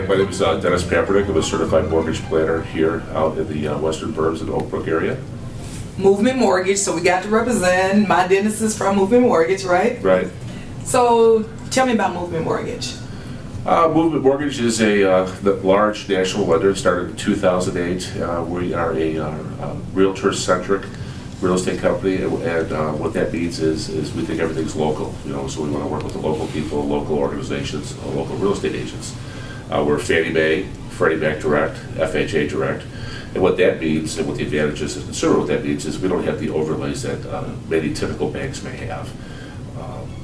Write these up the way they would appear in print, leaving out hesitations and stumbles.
my name is Dennis Papiernik. I'm a certified mortgage planner here out in the western burbs in the Oak Brook area. Movement Mortgage, so we got to represent. My Dennis is from Movement Mortgage, right? Right. So tell me about Movement Mortgage. Movement Mortgage is a large national lender. It started in 2008. We are a realtor-centric real estate company, and what that means is we think everything's local. So we want to work with the local people, local organizations, local real estate agents. We're Fannie Mae, Freddie Mac Direct, FHA Direct, and what that means, and what the advantages of consumer, what that means is we don't have the overlays that many typical banks may have.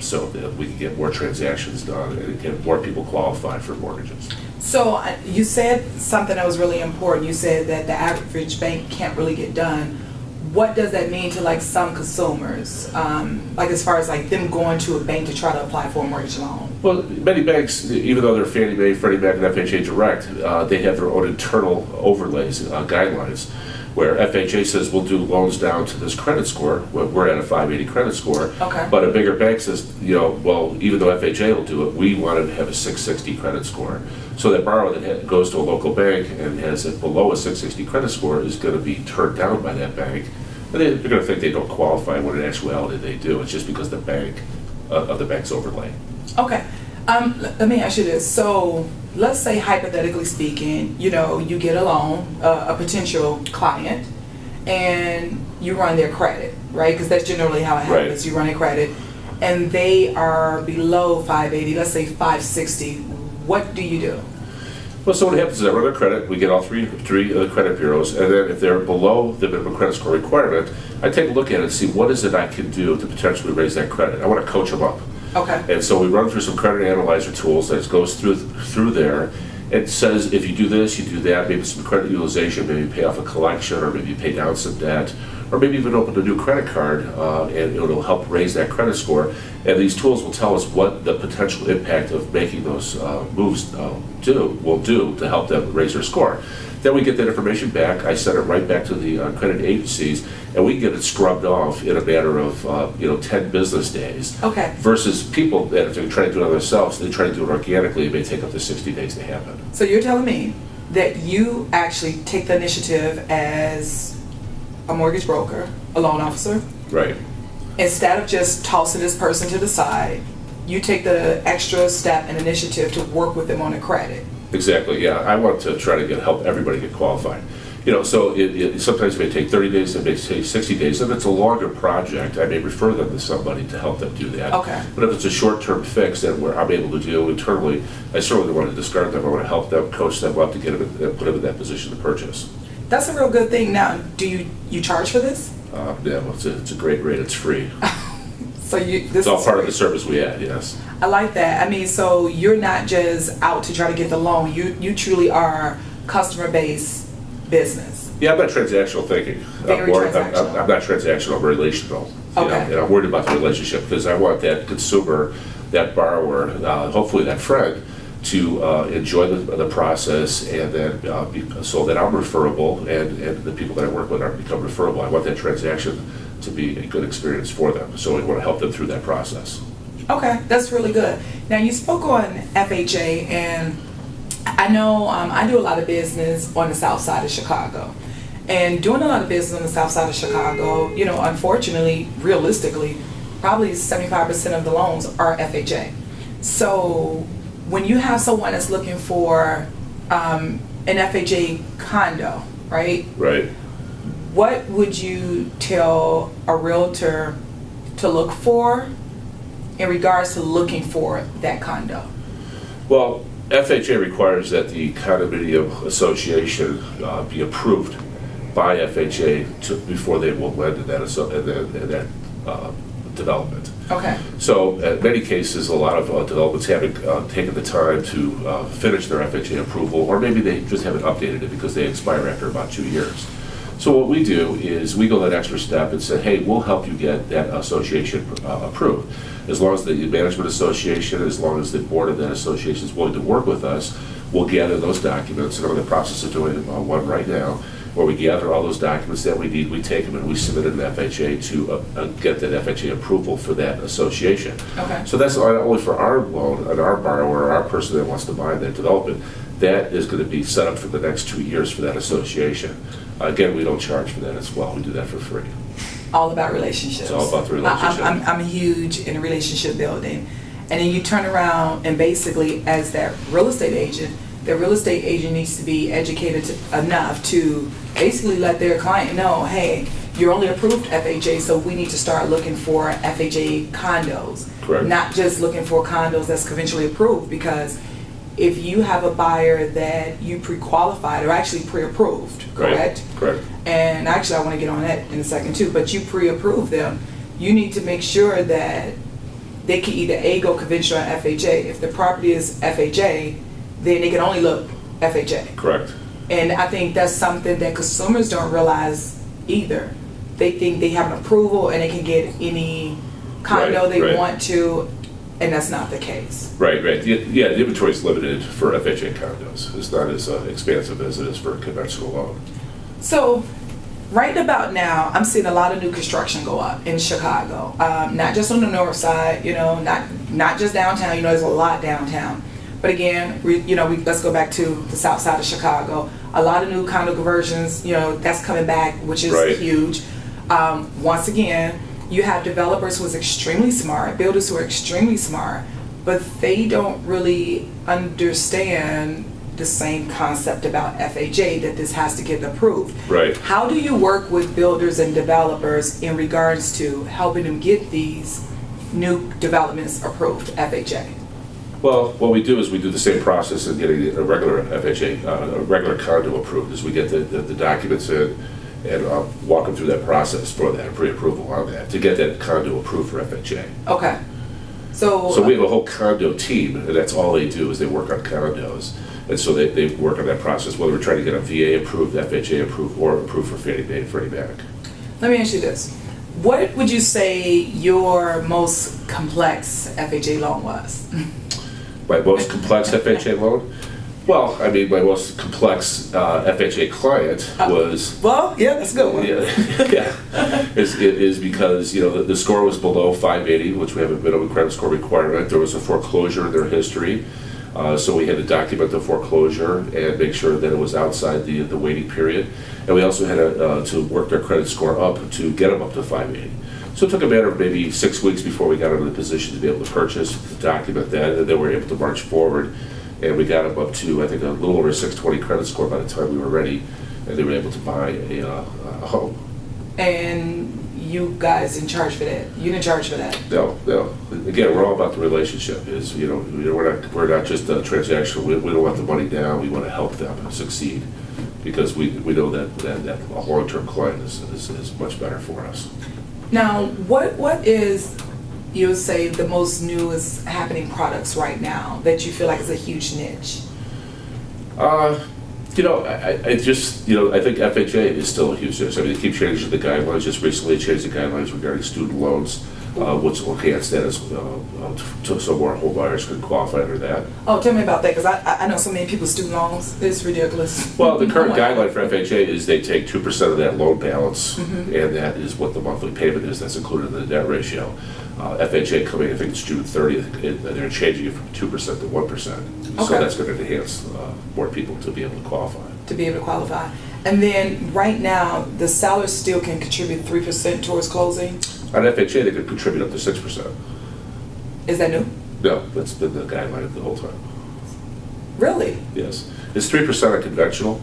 So that we can get more transactions done and get more people qualified for mortgages. So you said something that was really important. You said that the average bank can't really get done. What does that mean to like some consumers? Like as far as like them going to a bank to try to apply for a mortgage loan? Well, many banks, even though they're Fannie Mae, Freddie Mac, and FHA Direct, they have their own internal overlays, guidelines, where FHA says we'll do loans down to this credit score. We're at a 580 credit score. Okay. But a bigger bank says, well, even though FHA will do it, we want to have a 660 credit score. So that borrower that goes to a local bank and has it below a 660 credit score is going to be turned down by that bank. And they're going to think they don't qualify when in actuality they do. It's just because the bank of the bank's overlay. Okay. Let me ask you this. So let's say hypothetically speaking, you get a loan, a potential client, and you run their credit, right? Because that's generally how it happens. Right. You run their credit, and they are below 580, let's say 560. What do you do? Well, so what happens is I run their credit, we get all three credit bureaus, and then if they're below the minimum credit score requirement, I take a look at it and see what is it I can do to potentially raise that credit. I want to coach them up. Okay. And so we run through some credit analyzer tools that goes through there. It says if you do this, you do that, maybe some credit utilization, maybe pay off a collection, or maybe pay down some debt, or maybe even open a new credit card, and it'll help raise that credit score. And these tools will tell us what the potential impact of making those moves will do to help them raise their score. Then we get that information back. I send it right back to the credit agencies, and we get it scrubbed off in a matter of 10 business days. Okay. Versus people that if they're trying to do it themselves, they try to do it organically, it may take up to 60 days to happen. So you're telling me that you actually take the initiative as a mortgage broker, a loan officer? Right. Instead of just tossing this person to the side, you take the extra step and initiative to work with them on the credit. Exactly, yeah. I want to try to help everybody get qualified. So it sometimes it may take 30 days, it may take 60 days. If it's a longer project, I may refer them to somebody to help them do that. Okay. But if it's a short-term fix that I'm able to do internally, I certainly don't want to discard them. I want to help them, coach them up to get them and put them in that position to purchase. That's a real good thing. Now, do you charge for this? Yeah, well, it's a great rate. It's free. So it's all part of the service we add, yes. I like that. I mean, so you're not just out to try to get the loan. You truly are customer-based business. Yeah, I'm not transactional thinking. Very transactional. I'm not transactional, I'm relational. Okay. And I'm worried about the relationship because I want that consumer, that borrower, hopefully that friend, to enjoy the process, and then so that I'm referable, and the people that I work with become referable. I want that transaction to be a good experience for them, so we want to help them through that process. Okay, that's really good. Now you spoke on FHA, and I know I do a lot of business on the south side of Chicago, and doing a lot of business on the south side of Chicago, unfortunately, realistically, probably 75% of the loans are FHA. So when you have someone that's looking for an FHA condo, right? Right. What would you tell a realtor to look for in regards to looking for that condo? Well, FHA requires that the condominium association be approved by FHA before they will lend in that development. Okay. So in many cases, a lot of developments haven't taken the time to finish their FHA approval, or maybe they just haven't updated it because they expire after about 2 years. So what we do is we go that extra step and say, hey, we'll help you get that association approved. As long as the management association, as long as the board of that association is willing to work with us, we'll gather those documents, and we're in the process of doing one right now, where we gather all those documents that we need, we take them and we submit an FHA to get that FHA approval for that association. Okay. So that's not only for our loan and our borrower, or our person that wants to buy that development. That is going to be set up for the next 2 years for that association. Again, we don't charge for that as well. We do that for free. All about relationships. It's all about the relationship. I'm huge in relationship building. And then you turn around and basically, as that real estate agent, the real estate agent needs to be educated enough to basically let their client know, hey, you're only approved FHA, so we need to start looking for FHA condos. Correct. Not just looking for condos that's conventionally approved, because if you have a buyer that you pre-qualified or actually pre-approved, correct? Correct. And actually I want to get on that in a second too, but you pre-approve them, you need to make sure that they can either A, go conventional or FHA. If the property is FHA, then they can only look FHA. Correct. And I think that's something that consumers don't realize either. They think they have an approval and they can get any condo they want to, and that's not the case. Right. Yeah, the inventory is limited for FHA condos. It's not as expansive as it is for a conventional loan. So, right about now, I'm seeing a lot of new construction go up in Chicago. Not just on the north side, not just downtown. There's a lot downtown. But again, let's go back to the south side of Chicago. A lot of new condo conversions, that's coming back, which is huge. Once again, you have developers who are extremely smart, builders who are extremely smart, but they don't really understand the same concept about FHA, that this has to get approved. Right. How do you work with builders and developers in regards to helping them get these new developments approved, FHA? Well, what we do is we do the same process of getting a regular FHA, a regular condo approved, is we get the documents in and walk them through that process for that, pre-approval on that, to get that condo approved for FHA. Okay. So we have a whole condo team, and that's all they do is they work on condos. And so they work on that process, whether we're trying to get a VA approved, FHA approved, or approved for Fannie Mae and Freddie Mac. Let me ask you this. What would you say your most complex FHA loan was? My most complex FHA loan? Well, I mean, my most complex FHA client was... Well, yeah, that's a good one. Is because, the score was below 580, which we have a minimum credit score requirement. There was a foreclosure in their history. So we had to document the foreclosure and make sure that it was outside the waiting period. And we also had to work their credit score up to get them up to 580. So it took a matter of maybe 6 weeks before we got into the position to be able to purchase, to document that, and then we were able to march forward. And we got them up to, I think, a little over 620 credit score by the time we were ready, and they were able to buy a home. And you guys in charge for that? You didn't charge for that? No. Again, we're all about the relationship. We're not just transactional. We don't want the money down. We want to help them succeed, because we know that a long-term client is much better for us. Now, what is, you would say, the most newest happening products right now that you feel like is a huge niche? I think FHA is still a huge niche. I mean, they keep changing the guidelines. Just recently changed the guidelines regarding student loans, which will enhance that so more home buyers can qualify under that. Oh, tell me about that, because I know so many people's student loans. It's ridiculous. Well, the current guideline for FHA is they take 2% of that loan balance, and that is what the monthly payment is. That's included in the debt ratio. FHA coming, I think it's June 30th, they're changing it from 2% to 1%. So that's going to enhance more people to be able to qualify. And then right now, the sellers still can contribute 3% towards closing? On FHA, they could contribute up to 6%. Is that new? No, that's been the guideline the whole time. Really? Yes. It's 3% on conventional,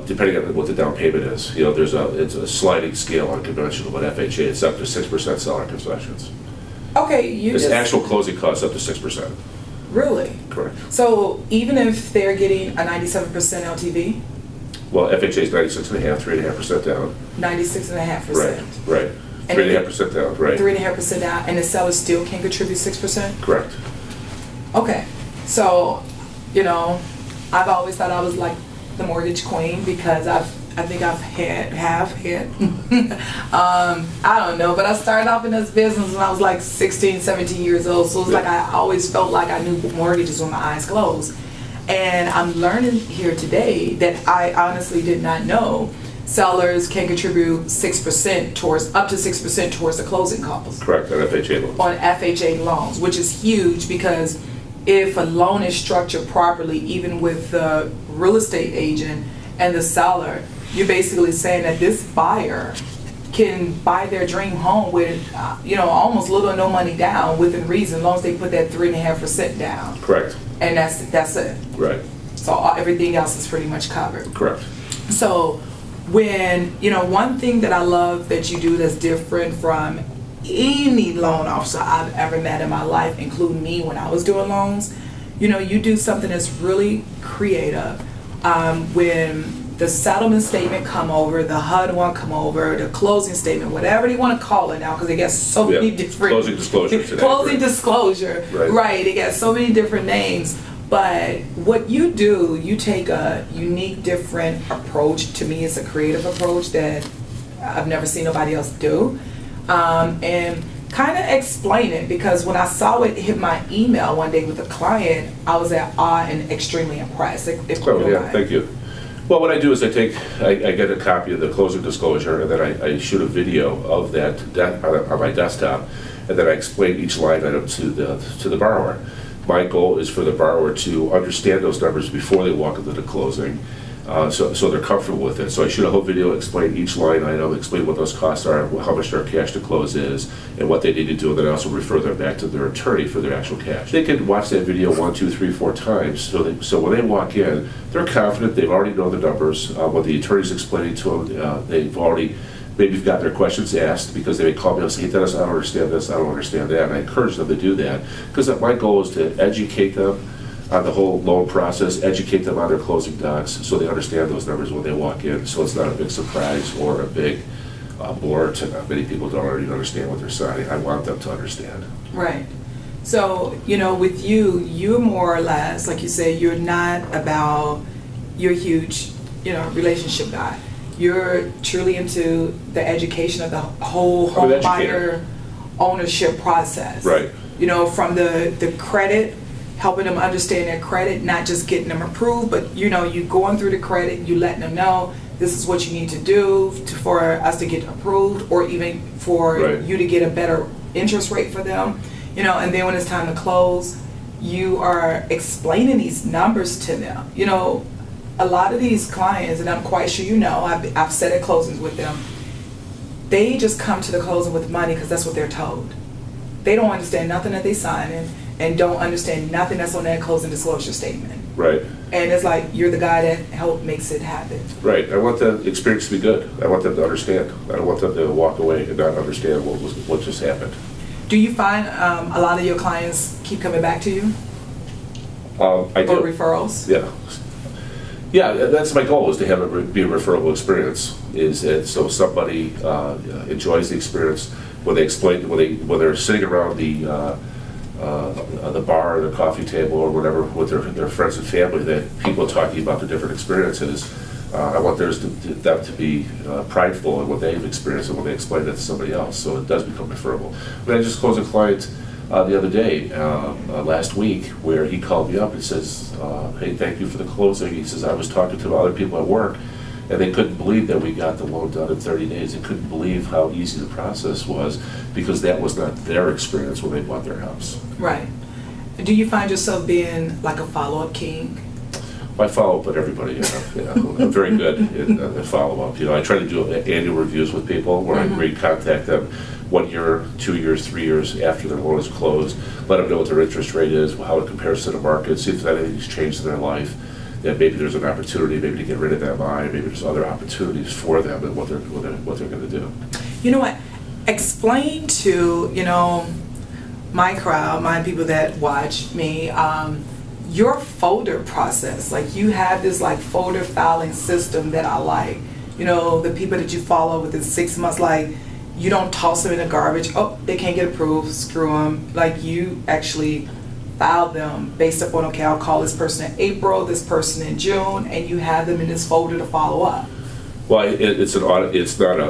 depending on what the down payment is. It's a sliding scale on conventional, but FHA, it's up to 6% seller concessions. Okay, It's actual closing costs up to 6%. Really? Correct. So even if they're getting a 97% LTV? Well, FHA is 96.5%, 3.5% down. 96.5%. Right. 3.5% down, right. 3.5% down, and the seller still can contribute 6%? Correct. Okay. So, I've always thought I was like the mortgage queen, because I think I've had I don't know, but I started off in this business when I was like 16, 17 years old, so it's like I always felt like I knew mortgages with my eyes closed. And I'm learning here today that I honestly did not know sellers can contribute 6% towards, up to 6% towards the closing costs. Correct, on FHA loans. On FHA loans, which is huge, because if a loan is structured properly, even with the real estate agent and the seller, you're basically saying that this buyer can buy their dream home with, almost little or no money down within reason, as long as they put that 3.5% down. Correct. And that's it. Right. So everything else is pretty much covered. Correct. So when, one thing that I love that you do that's different from any loan officer I've ever met in my life, including me when I was doing loans, you do something that's really creative. When the settlement statement come over, the HUD one come over, the closing statement, whatever they want to call it now, because they got so many different... Closing disclosure today. Closing disclosure, right. They got so many different names. But what you do, you take a unique, different approach. To me, it's a creative approach that I've never seen nobody else do. And kind of explain it, because when I saw it hit my email one day with a client, I was at awe and extremely impressed. Thank you. Well, what I do is I get a copy of the closing disclosure, and then I shoot a video of that on my desktop, and then I explain each line item to the borrower. My goal is for the borrower to understand those numbers before they walk into the closing, so they're comfortable with it. So I shoot a whole video, explain each line item, explain what those costs are, how much their cash to close is, and what they need to do, and then I also refer them back to their attorney for their actual cash. They can watch that video 1, 2, 3, 4 times, so when they walk in, they're confident, they've already know the numbers, what the attorney's explaining to them, they've already maybe got their questions asked, because they may call me and say, hey Dennis, I don't understand this, I don't understand that, and I encourage them to do that, because my goal is to educate them on the whole loan process, educate them on their closing docs, so they understand those numbers when they walk in, so it's not a big surprise or a big bore to them. Many people don't already understand what they're signing. I want them to understand. Right. So, with you're more or less, like you say, you're a huge, relationship guy. You're truly into the education of the whole home buyer ownership process. Right. From the credit, helping them understand their credit, not just getting them approved, but you going through the credit, you letting them know this is what you need to do for us to get approved, or even for you to get a better interest rate for them. And then when it's time to close, you are explaining these numbers to them. A lot of these clients, and I'm quite sure I've sat at closings with them, they just come to the closing with money because that's what they're told. They don't understand nothing that they sign and don't understand nothing that's on that closing disclosure statement. Right. And it's like you're the guy that makes it happen. Right. I want the experience to be good. I want them to understand. I don't want them to walk away and not understand what just happened. Do you find a lot of your clients keep coming back to you? I do. Or referrals? Yeah. Yeah, that's my goal, is to have it be a referable experience. Is that so somebody enjoys the experience when they explain, when they're sitting around the bar or the coffee table or whatever with their friends and family, that people are talking about the different experiences. I want them to be prideful in what they've experienced and when they explain that to somebody else, so it does become referable. I just closed a client the other day, last week, where he called me up and says, hey, thank you for the closing. He says, I was talking to other people at work, and they couldn't believe that we got the loan done in 30 days. They couldn't believe how easy the process was, because that was not their experience when they bought their house. Right. Do you find yourself being like a follow-up king? I follow up with everybody. I'm very good in follow-up. I try to do annual reviews with people where I recontact them 1 year, 2 years, 3 years after their loan is closed, let them know what their interest rate is, how it compares to the market, see if anything's changed in their life, that maybe there's an opportunity maybe to get rid of that line, maybe there's other opportunities for them and what they're going to do. You know what? Explain to, my crowd, my people that watch me, your folder process. Like, you have this folder filing system that I like. The people that you follow within 6 months, you don't toss them in the garbage. Oh, they can't get approved, screw them. You actually file them based upon, okay, I'll call this person in April, this person in June, and you have them in this folder to follow up. Well, it's an audit. It's not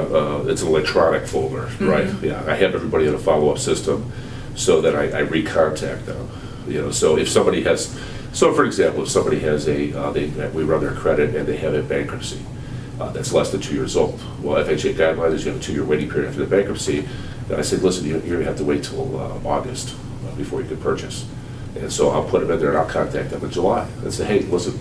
it's an electronic folder, right? Yeah, I have everybody in a follow-up system so that I recontact them. So if somebody has So for example, if somebody has we run their credit and they have a bankruptcy that's less than 2 years old. Well, FHA guideline is you have a 2-year waiting period after the bankruptcy. And I said, listen, you're going to have to wait till August before you can purchase. And so I'll put them in there and I'll contact them in July and say, hey, listen,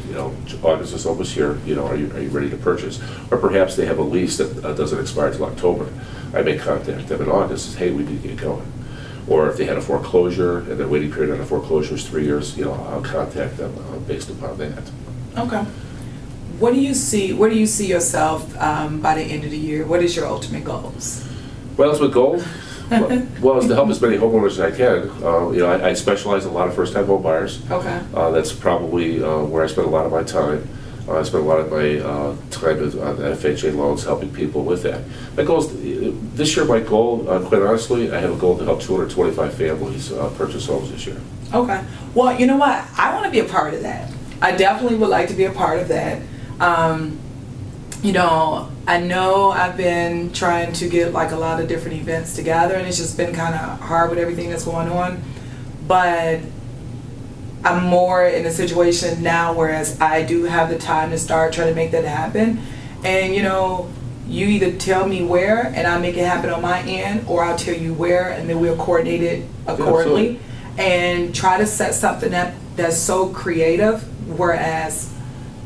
August is almost here, are you ready to purchase? Or perhaps they have a lease that doesn't expire until October. I may contact them in August and say, hey, we need to get going. Or if they had a foreclosure and their waiting period on a foreclosure is 3 years, I'll contact them based upon that. Okay. What do you see yourself by the end of the year? What is your ultimate goals? Well, ultimate goal? Well, is to help as many homeowners as I can. I specialize in a lot of first-time home buyers. Okay. That's probably where I spend a lot of my time. I spend a lot of my time on FHA loans helping people with that. My goal is, this year my goal, quite honestly, I have a goal to help 225 families purchase homes this year. Okay. Well, you know what? I want to be a part of that. I definitely would like to be a part of that. I know I've been trying to get like a lot of different events together, and it's just been kind of hard with everything that's going on. But I'm more in a situation now whereas I do have the time to start trying to make that happen. And you either tell me where and I'll make it happen on my end, or I'll tell you where and then we'll coordinate it accordingly and try to set something up that's so creative, whereas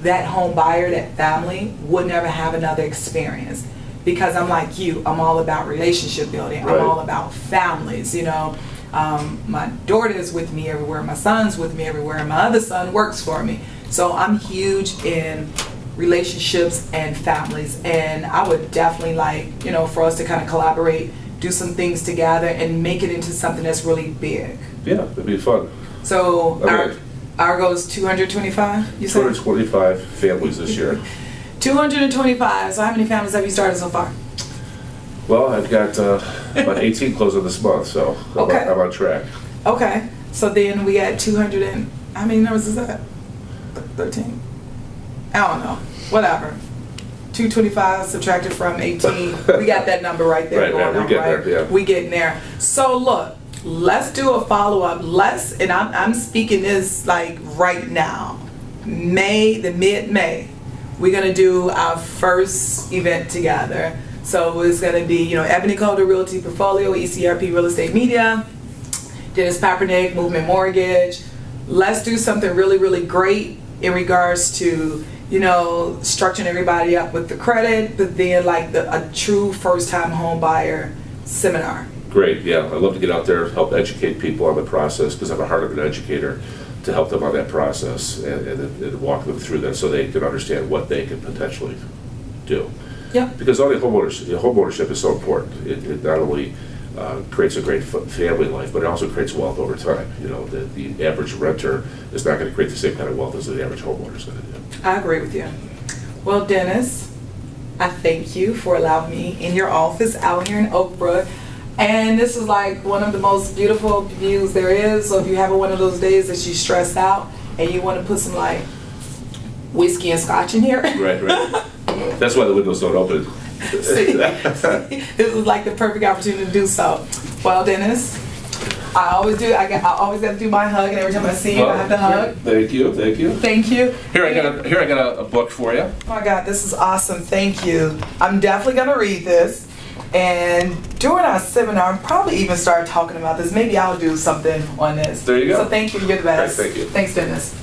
that home buyer, that family, would never have another experience. Because I'm like you, I'm all about relationship building. Right. I'm all about families, My daughter is with me everywhere, my son's with me everywhere, and my other son works for me. So I'm huge in relationships and families, and I would definitely like, for us to kind of collaborate, do some things together, and make it into something that's really big. Yeah, it'd be fun. So our goal is 225, you said? 225 families this year. 225. So how many families have you started so far? Well, I've got about 18 closing this month, so I'm on track. Okay. So then we got 200 and, how many numbers is that? 13? I don't know. Whatever. 225 subtracted from 18. We got that number right there. Right, we're getting there, yeah. We getting there. So look, let's do a follow-up. And I'm speaking this like right now. Mid-May, we're going to do our first event together. So it's going to be, Ebonie Caldwell Realty Portfolio, ECRP Real Estate Media, Dennis.Papiernik, Movement Mortgage. Let's do something really, really great in regards to, structuring everybody up with the credit, but then like a true first-time home buyer seminar. Great, yeah. I'd love to get out there, help educate people on the process, because I'm a heart of an educator, to help them on that process and walk them through that so they can understand what they can potentially do. Yeah. Because home ownership is so important. It not only creates a great family life, but it also creates wealth over time. The average renter is not going to create the same kind of wealth as the average homeowner is going to do. I agree with you. Well, Dennis, I thank you for allowing me in your office out here in Oak Brook. And this is like one of the most beautiful views there is. So if you're having one of those days that you're stressed out and you want to put some like whiskey and scotch in here. Right. That's why the windows don't open. See, this is like the perfect opportunity to do so. Well, Dennis, I always got to do my hug, and every time I see you, I have to hug. Thank you. Thank you. Here I got a book for you. Oh my God, this is awesome. Thank you. I'm definitely gonna read this. And during our seminar, I'll probably even start talking about this. Maybe I'll do something on this. There you go. So thank you. You're the best. Right, thank you. Thanks, Dennis.